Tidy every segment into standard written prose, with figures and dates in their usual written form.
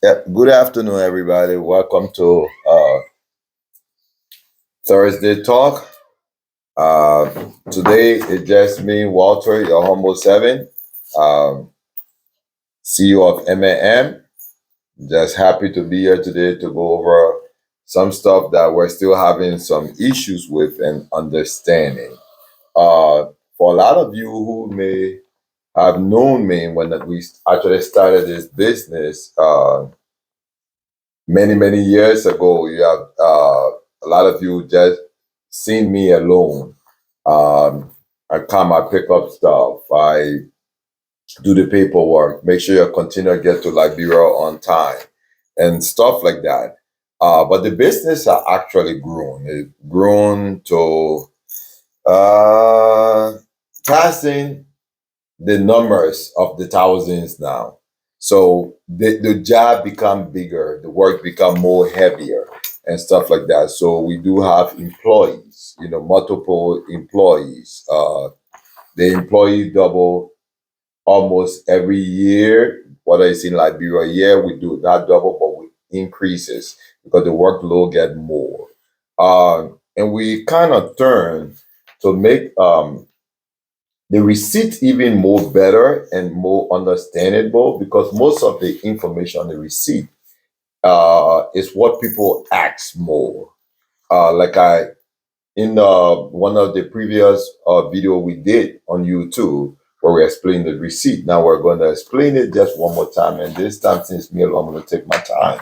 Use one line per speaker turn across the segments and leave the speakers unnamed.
Yeah, good afternoon, everybody. Welcome to Thursday Talk. Today it's just me, Walter, your humble seven, um, CEO of MAM. Just happy to be here today to go over some stuff that we're still having some issues with and understanding. For a lot of you who may have known me when we actually started this business, many years ago. You have a lot of you just seen me alone. Um, I come, I pick up stuff, I do the paperwork, make sure you continue to get to Liberia on time, and stuff like that. But the business has actually grown. It grown to uh, passing the numbers of the thousands now. So the job become bigger, the work become more heavier and stuff like that. So we do have employees, multiple employees. The employee double almost every year. Whether it's in Liberia, yeah, we do not double, but we increases because the workload get more. And we kind of turn to make the receipt even more better and more understandable because most of the information on the receipt is what people ask more. Like I in one of the previous video we did on YouTube where we explained the receipt. Now we're going to explain it just one more time, and this time since me alone, I'm going to take my time.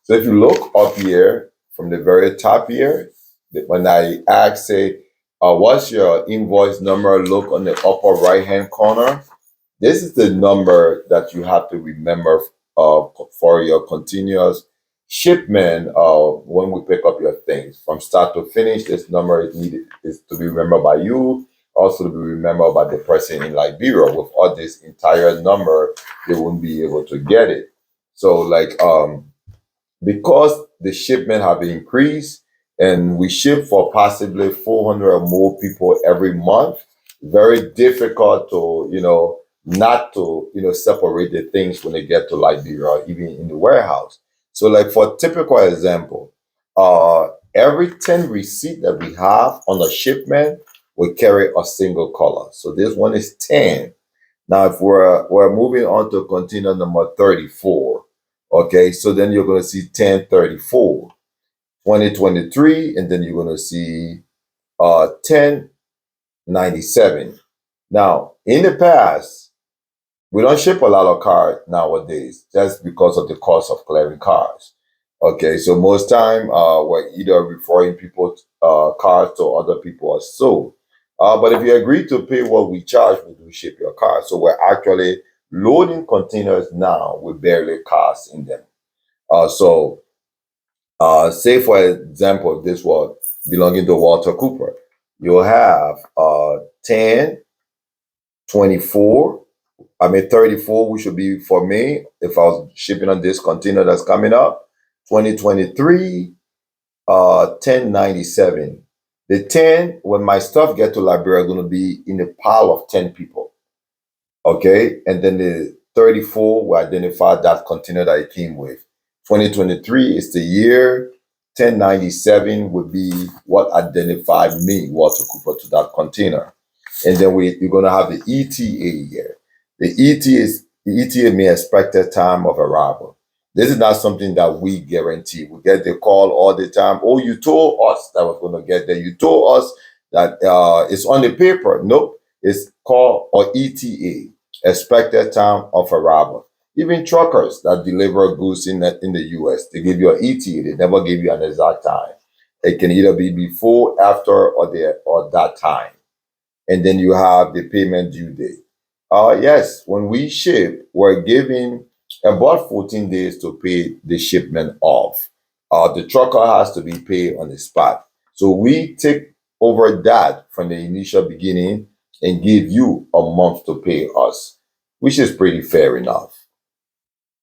So if you look up here from the very top here, when I ask, say, what's your invoice number? Look on the upper right hand corner. This is the number that you have to remember for your continuous shipment when we pick up your things from start to finish. This number is to be remembered by you, also to be remembered by the person in Liberia. Without this entire number, they won't be able to get it. So because the shipment have increased and we ship for possibly 400 or more people every month, very difficult to not to separate the things when they get to Liberia, even in the warehouse. So like for typical example, every 10 receipt that we have on a shipment will carry a single color. So this one is 10. Now, if we're moving on to container number 34, okay, so then you're going to see 1034, 2023, and then you're going to see 1097. Now, in the past, we don't ship a lot of cars nowadays just because of the cost of clearing cars. Okay, so most time we're either referring people cars to other people or so. But if you agree to pay what we charge, we do ship your car. So we're actually loading containers now with barely cars in them. Say for example, this was belonging to Walter Cooper. You'll have 10, 24, 34, which would be for me if I was shipping on this container that's coming up. 2023, 1097. The 10, when my stuff get to Liberia, going to be in a pile of 10 people. Okay. And then the 34 will identify that container that it came with. 2023 is the year. 1097 would be what identified me, Walter Cooper, to that container. And then you're going to have the ETA here. The ETA means expected time of arrival. This is not something that we guarantee. We get the call all the time. Oh, you told us that was going to get there. You told us that it's on the paper. Nope. It's called or ETA, expected time of arrival. Even truckers that deliver goods in the US, they give you an ETA. They never give you an exact time. It can either be before, after, or that time. And then you have the payment due date. Yes, when we ship, we're giving about 14 days to pay the shipment off. The trucker has to be paid on the spot. So we take over that from the initial beginning and give you a month to pay us, which is pretty fair enough.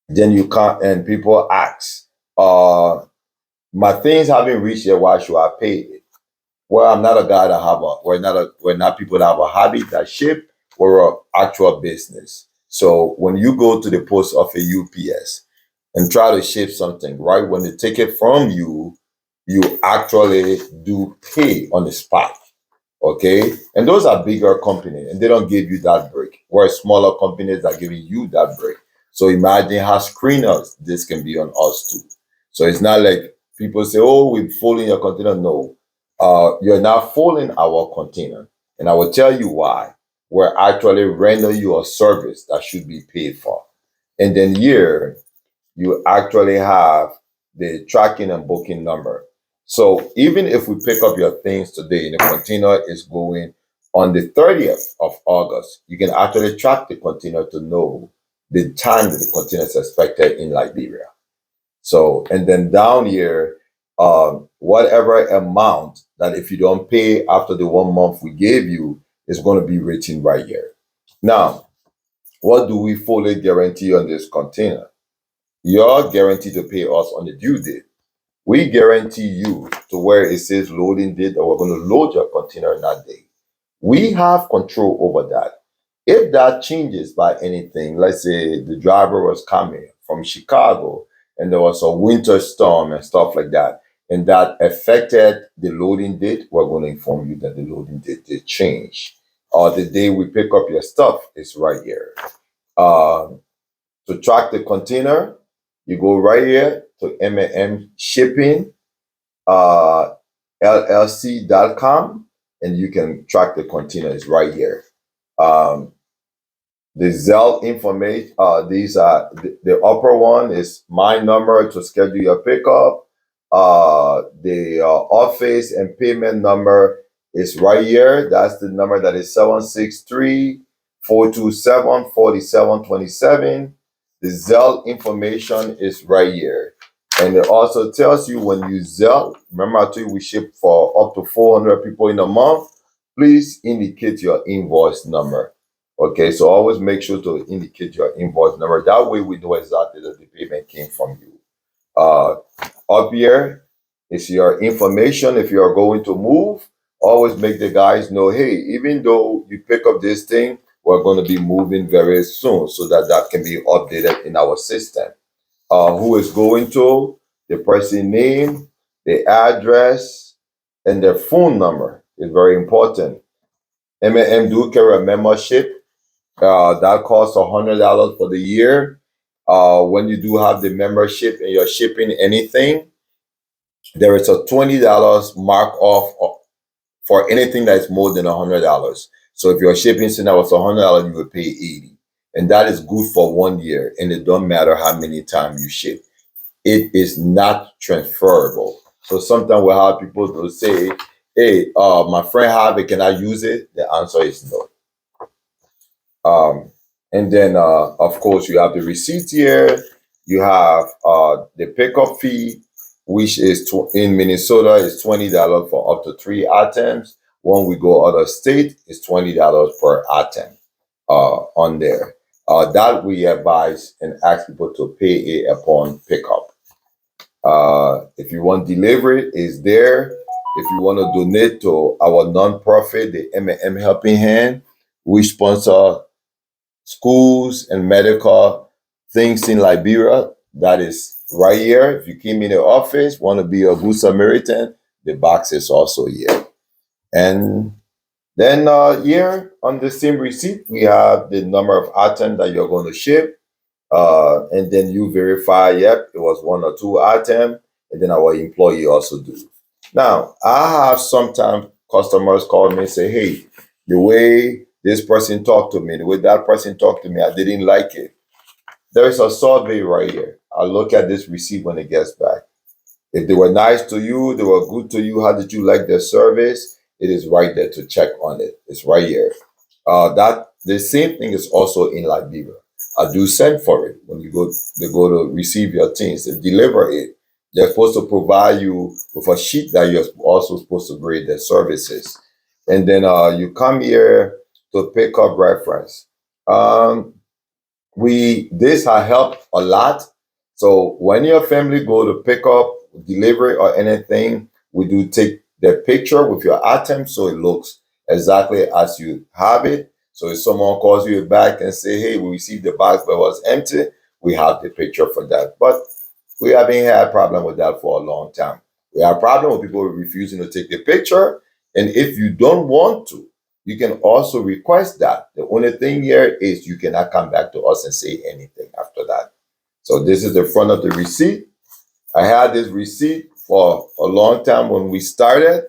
Then you can't, and people ask, my things haven't reached yet, why should I pay it? Well, I'm not a guy that we're not people that have a hobby that ship. We're an actual business. So when you go to the post office UPS and try to ship something, right? When they take it from you, you actually do pay on the spot. Okay. And those are bigger companies and they don't give you that break. Whereas smaller companies are giving you that break. So imagine how screeners this can be on us too. So it's not like people say, oh, we're folding your container. No, you're not folding our container. And I will tell you why. We're actually rendering you a service that should be paid for. And then here, you actually have the tracking and booking number. So even if we pick up your things today, the container is going on the 30th of August, you can actually track the container to know the time that the container is expected in Liberia. So, and then down here, whatever amount that if you don't pay after the 1 month we gave you is going to be written right here. Now, what do we fully guarantee on this container? You're guaranteed to pay us on the due date. We guarantee you to where it says loading date that we're going to load your container in that day. We have control over that. If that changes by anything, let's say the driver was coming from Chicago and there was a winter storm and stuff like that, and that affected the loading date, we're going to inform you that the loading date did change. Or the day we pick up your stuff is right here. To track the container, you go right here to M&M Shipping LLC.com and you can track the containers right here. Um, the Zelle information, these are the upper one is my number to schedule your pickup. The office and payment number is right here. That's the number that is 763-427-4727. The Zelle information is right here. And it also tells you when you Zelle, remember I told you we ship for up to 400 people in a month, please indicate your invoice number. Okay, so always make sure to indicate your invoice number. That way we know exactly that the payment came from you. Up here is your information. If you are going to move, always make the guys know, hey, even though you pick up this thing, we're going to be moving very soon so that that can be updated in our system. Who is going to, the person name, the address, and their phone number is very important. M&M do carry a membership that costs $100 for the year. When you do have the membership and you're shipping anything, there is a $20 mark off for anything that's more than $100. So if you're shipping something that was $100, you would pay $80, and that is good for 1 year. And it don't matter how many times you ship; it is not transferable. So sometimes we have people to say, "Hey, my friend have it. Can I use it?" The answer is no. Um, and then, of course, you have the receipt here. You have the pickup fee, which is in Minnesota is $20 for up to 3 items. When we go out of state, it's $20 per item on there. That we advise and ask people to pay it upon pickup. If you want delivery, is there. If you want to donate to our nonprofit, the M&M Helping Hand, we sponsor schools and medical things in Liberia. That is right here. If you came in the office, want to be a good Samaritan, the box is also here. And then here on the same receipt, we have the number of items that you're going to ship. And then you verify, yep, it was 1 or 2 items. And then our employee also do. Now, I have sometimes customers call me and say, hey, the way this person talked to me, the way that person talked to me, I didn't like it. There's a survey right here. I'll look at this receipt when it gets back. If they were nice to you, they were good to you, how did you like their service? It is right there to check on it. It's right here. That the same thing is also in Liberia. I do send for it when you go. They go to receive your things. They deliver it. They're supposed to provide you with a sheet that you're also supposed to grade their services. And then you come here to pick up reference. This has helped a lot. So when your family go to pick up, delivery or anything, we do take the picture with your item so it looks exactly as you have it. So if someone calls you back and say, hey, we received the box but it was empty, we have the picture for that. But we haven't had a problem with that for a long time. We have a problem with people refusing to take the picture. And if you don't want to, you can also request that. The only thing here is you cannot come back to us and say anything after that. So this is the front of the receipt. I had this receipt for a long time when we started.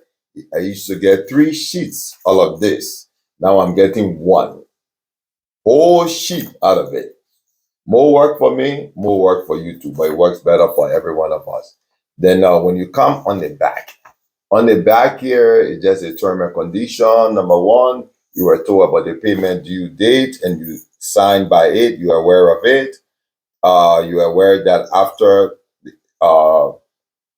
I used to get 3 sheets all of this. Now I'm getting 1 whole sheet out of it. More work for me, more work for you too, but it works better for every one of us. Then when you come on the back here, it's just a term and condition. Number 1, you were told about the payment due date and you signed by it. You are aware of it. You are aware that after uh,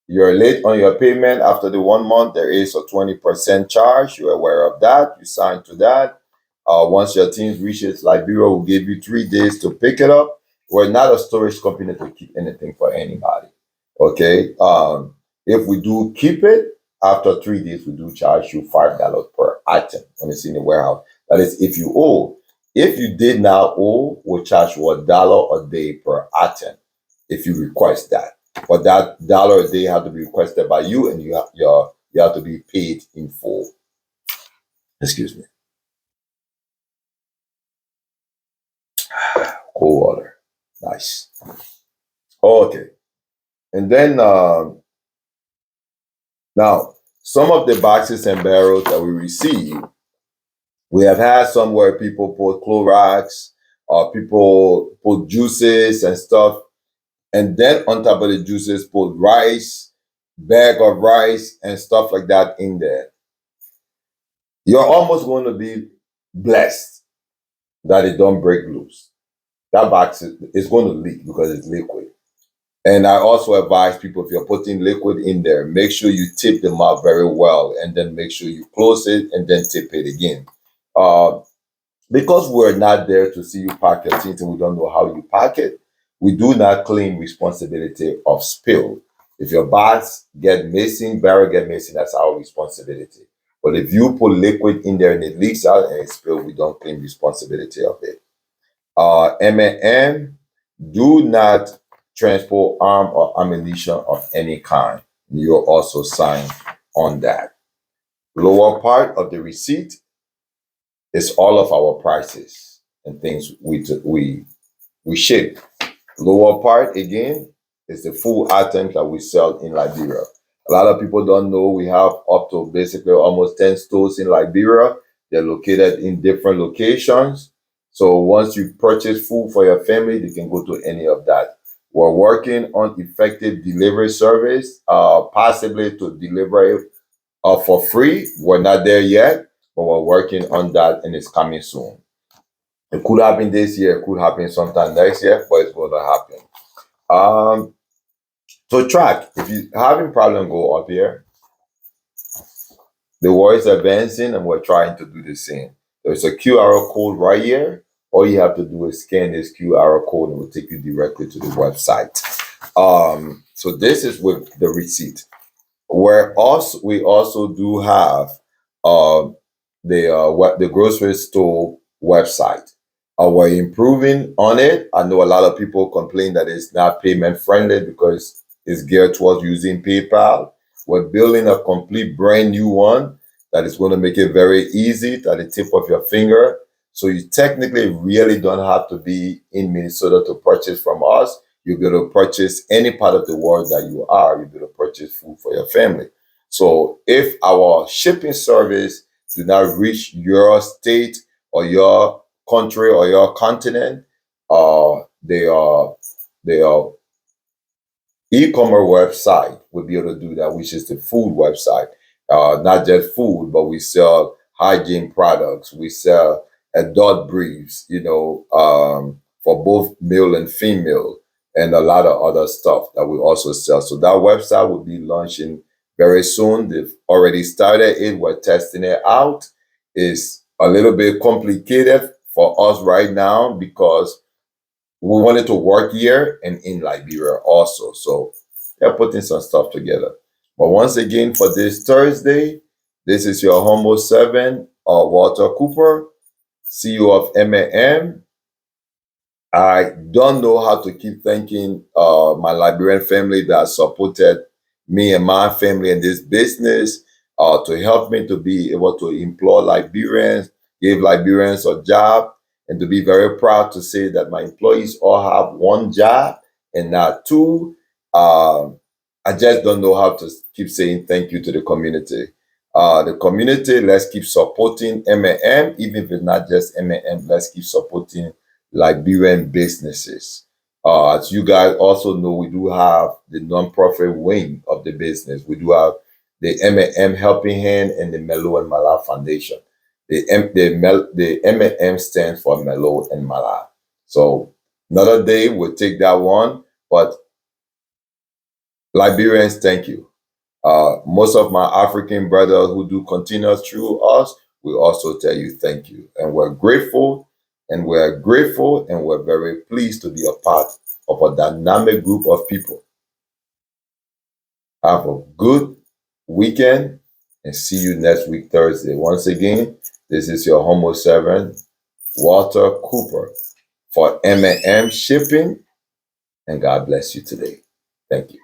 you're late on your payment after the 1 month, there is a 20% charge. You're aware of that. You signed to that. Once your team reaches Liberia, we'll give you 3 days to pick it up. We're not a storage company to keep anything for anybody. Okay. If we do keep it, after 3 days, we do charge you $5 per item when it's in the warehouse. That is if you owe. If you did not owe, we'll charge you $1 a day per item if you request that. But that dollar a day have to be requested by you, and you have to be paid in full. Excuse me. Cold water. Nice. Okay. And then now some of the boxes and barrels that we receive, we have had some where people put Clorox, people put juices and stuff, and then on top of the juices put rice, bag of rice and stuff like that in there. You're almost going to be blessed that it don't break loose. That box is going to leak because it's liquid. And I also advise people, if you're putting liquid in there, make sure you tip them out very well, and then make sure you close it and then tip it again. Because we're not there to see you pack your things and we don't know how you pack it, we do not claim responsibility of spill. If your box get missing, barrel get missing, that's our responsibility. But if you put liquid in there and it leaks out and it spills, we don't claim responsibility of it. M&M, do not transport arm or ammunition of any kind. You'll also sign on that. Lower part of the receipt is all of our prices and things we ship. Lower part again is the full items that we sell in Liberia. A lot of people don't know we have up to basically almost 10 stores in Liberia. They're located in different locations. So once you purchase food for your family, you can go to any of that. We're working on effective delivery service, possibly to deliver it for free. We're not there yet, but we're working on that and it's coming soon. It could happen this year, it could happen sometime next year, but it's going to happen. So track, if you're having problem, go up here. The war is advancing and we're trying to do the same. There's a QR code right here. All you have to do is scan this QR code and it will take you directly to the website. So this is with the receipt. We also do have the grocery store website. We're improving on it. I know a lot of people complain that it's not payment friendly because it's geared towards using PayPal. We're building a complete brand new one that is going to make it very easy at the tip of your finger. So you technically really don't have to be in Minnesota to purchase from us. You'll be able to purchase any part of the world that you are. You'll be able to purchase food for your family. So if our shipping service do not reach your state or your country or your continent, they are e-commerce website will be able to do that, which is the food website. Not just food, but we sell hygiene products. We sell adult briefs, for both male and female, and a lot of other stuff that we also sell. So that website will be launching very soon. They've already started it. We're testing it out. It's a little bit complicated for us right now because we wanted to work here and in Liberia also. So they're putting some stuff together. But once again, for this Thursday, this is your humble servant, Walter Cooper, CEO of M&M. I don't know how to keep thanking my Liberian family that supported me and my family in this business, to help me to be able to employ Liberians, give Liberians a job, and to be very proud to say that my employees all have one job and not two. Um, I just don't know how to keep saying thank you to the community. The community, let's keep supporting M&M, even if it's not just M&M, let's keep supporting Liberian businesses. As you guys also know, we do have the nonprofit wing of the business. We do have the M&M Helping Hand and the Melo and Mala Foundation. The M&M stands for Melo and Mala. So another day we'll take that one. But Liberians, thank you. Most of my African brothers who do continue through us will also tell you thank you. And we're grateful, and we're very pleased to be a part of a dynamic group of people. Have a good weekend and see you next week, Thursday. Once again, this is your Homo servant, Walter Cooper, for M&M Shipping, and God bless you today. Thank you.